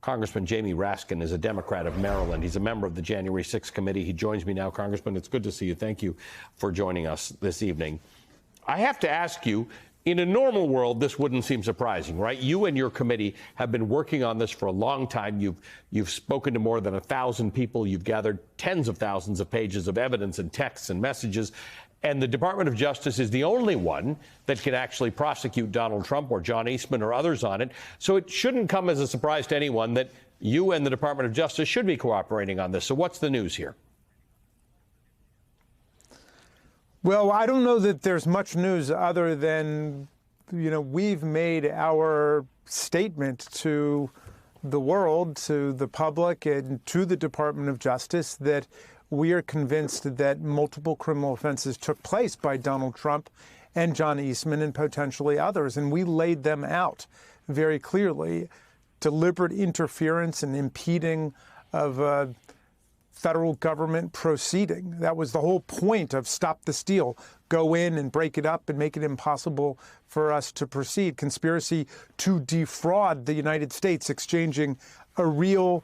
Congressman Jamie Raskin is a Democrat of Maryland. He's a member of the January 6th committee. He joins me now. Congressman, it's good to see you. Thank you for joining us this evening. I have to ask you, in a normal world, this wouldn't seem surprising, right? You and your committee have been working on this for a long time. You've spoken to more than 1,000 people. You've gathered tens of thousands of pages of evidence and texts and messages. And the Department of Justice is the only one that can actually prosecute Donald Trump or John Eastman or others on it. So it shouldn't come as a surprise to anyone that you and the Department of Justice should be cooperating on this. So what's the news here? Well, I don't know that there's much news other than, we've made our statement to the world, to the public, and to the Department of Justice that we are convinced that multiple criminal offenses took place by Donald Trump and John Eastman and potentially others. And we laid them out very clearly. Deliberate interference and impeding of a federal government proceeding. That was the whole point of Stop the Steal. Go in and break it up and make it impossible for us to proceed. Conspiracy to defraud the United States, exchanging a real,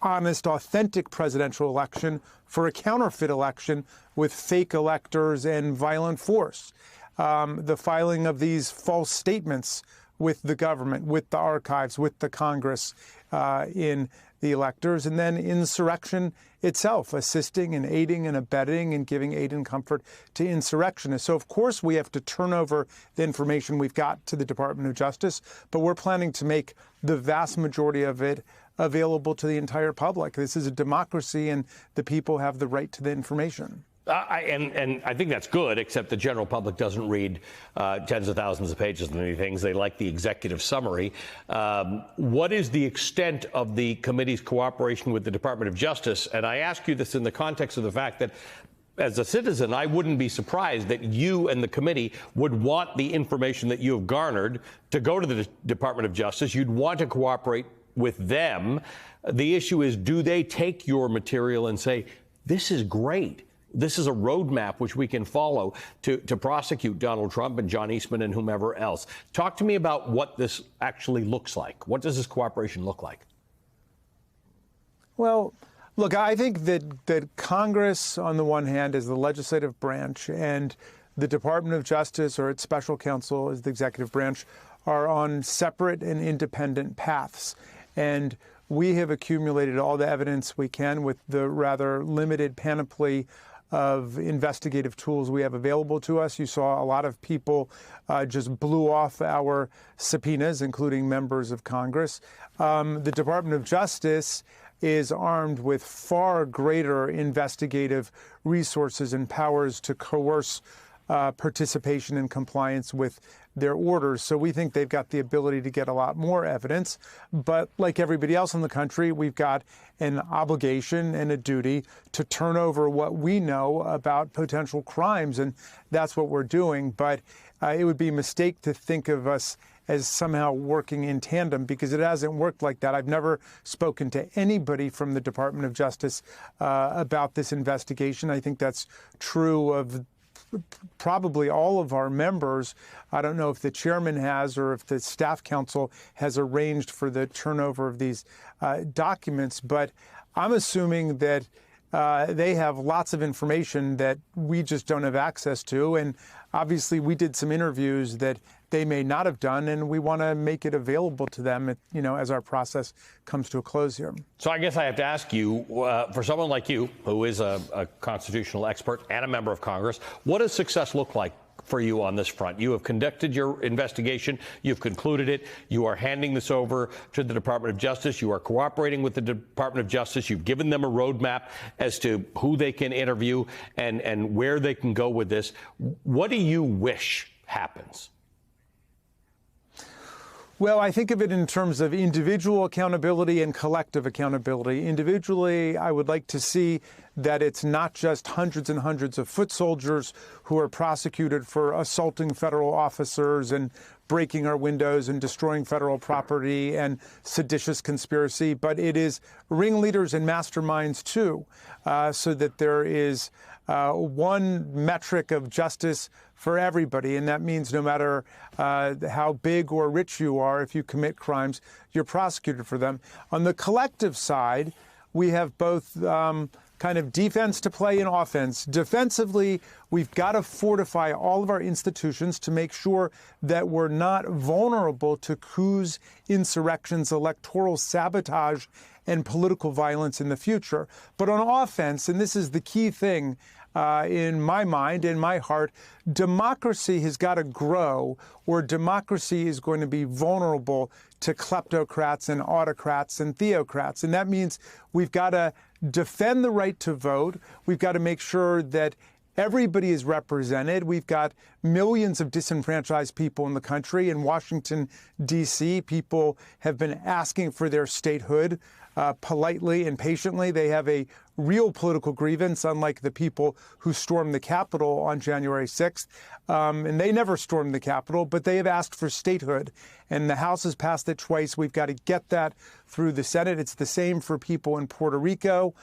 honest, authentic presidential election for a counterfeit election with fake electors and violent force. The filing of these false statements with the government, with the archives, with the Congress in the electors, and then insurrection itself, assisting and aiding and abetting and giving aid and comfort to insurrectionists. So, of course, we have to turn over the information we've got to the Department of Justice, but we're planning to make the vast majority of it available to the entire public. This is a democracy, and the people have the right to the information. And I think that's good, except the general public doesn't read tens of thousands of pages of many things. They like the executive summary. What is the extent of the committee's cooperation with the Department of Justice? And I ask you this in the context of the fact that, as a citizen, I wouldn't be surprised that you and the committee would want the information that you have garnered to go to the Department of Justice. You'd want to cooperate with them. The issue is, do they take your material and say, this is great? This is a roadmap which we can follow to prosecute Donald Trump and John Eastman and whomever else. Talk to me about what this actually looks like. What does this cooperation look like? Well, look, I think that Congress, on the one hand, is the legislative branch, and the Department of Justice or its special counsel as the executive branch are on separate and independent paths. And we have accumulated all the evidence we can with the rather limited panoply of investigative tools we have available to us. You saw a lot of people just blew off our subpoenas, including members of Congress. The Department of Justice is armed with far greater investigative resources and powers to coerce participation and compliance with their orders. So we think they've got the ability to get a lot more evidence. But like everybody else in the country, we've got an obligation and a duty to turn over what we know about potential crimes. And that's what we're doing. But it would be a mistake to think of us as somehow working in tandem, because it hasn't worked like that. I've never spoken to anybody from the Department of Justice about this investigation. I think that's true of probably all of our members. I don't know if the chairman has or if the staff council has arranged for the turnover of these documents, but I'm assuming that they have lots of information that we just don't have access to. And obviously, we did some interviews that they may not have done, and we want to make it available to them, as our process comes to a close here. So I guess I have to ask you, for someone like you, who is a constitutional expert and a member of Congress, what does success look like for you on this front? You have conducted your investigation. You've concluded it. You are handing this over to the Department of Justice. You are cooperating with the Department of Justice. You've given them a roadmap as to who they can interview and where they can go with this. What do you wish happens? Well, I think of it in terms of individual accountability and collective accountability. Individually, I would like to see that it's not just hundreds and hundreds of foot soldiers who are prosecuted for assaulting federal officers and breaking our windows and destroying federal property and seditious conspiracy, but it is ringleaders and masterminds too, so that there is one metric of justice for everybody. And that means no matter how big or rich you are, if you commit crimes, you're prosecuted for them. On the collective side, we have both kind of defense to play and offense. Defensively, we've got to fortify all of our institutions to make sure that we're not vulnerable to coups, insurrections, electoral sabotage, and political violence in the future. But on offense, and this is the key thing in my mind, in my heart, democracy has got to grow, or democracy is going to be vulnerable to kleptocrats and autocrats and theocrats. And that means we've got to defend the right to vote. We've got to make sure that everybody is represented. We've got millions of disenfranchised people in the country. In Washington, D.C., people have been asking for their statehood politely and patiently. They have a real political grievance, unlike the people who stormed the Capitol on January 6th. And they never stormed the Capitol, but they have asked for statehood. And the House has passed it twice. We've got to get that through the Senate. It's the same for people in Puerto Rico.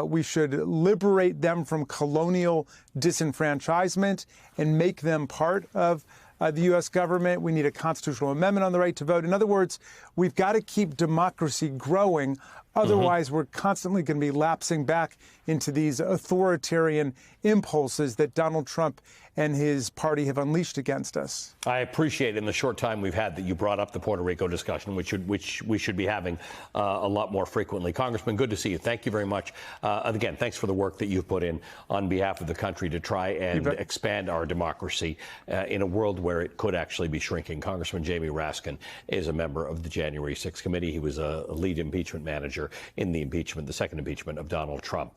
We should liberate them from colonial disenfranchisement and make them part of the U.S. government. We need a constitutional amendment on the right to vote. In other words, we've got to keep democracy growing. Otherwise, we're constantly going to be lapsing back into these authoritarian impulses that Donald Trump and his party have unleashed against us. I appreciate in the short time we've had that you brought up the Puerto Rico discussion, which we should be having a lot more frequently. Congressman, good to see you. Thank you very much. And again, thanks for the work that you've put in on behalf of the country to try and expand our democracy in a world where it could actually be shrinking. Congressman Jamie Raskin is a member of the January 6th committee. He was a lead impeachment manager in the second impeachment of Donald Trump.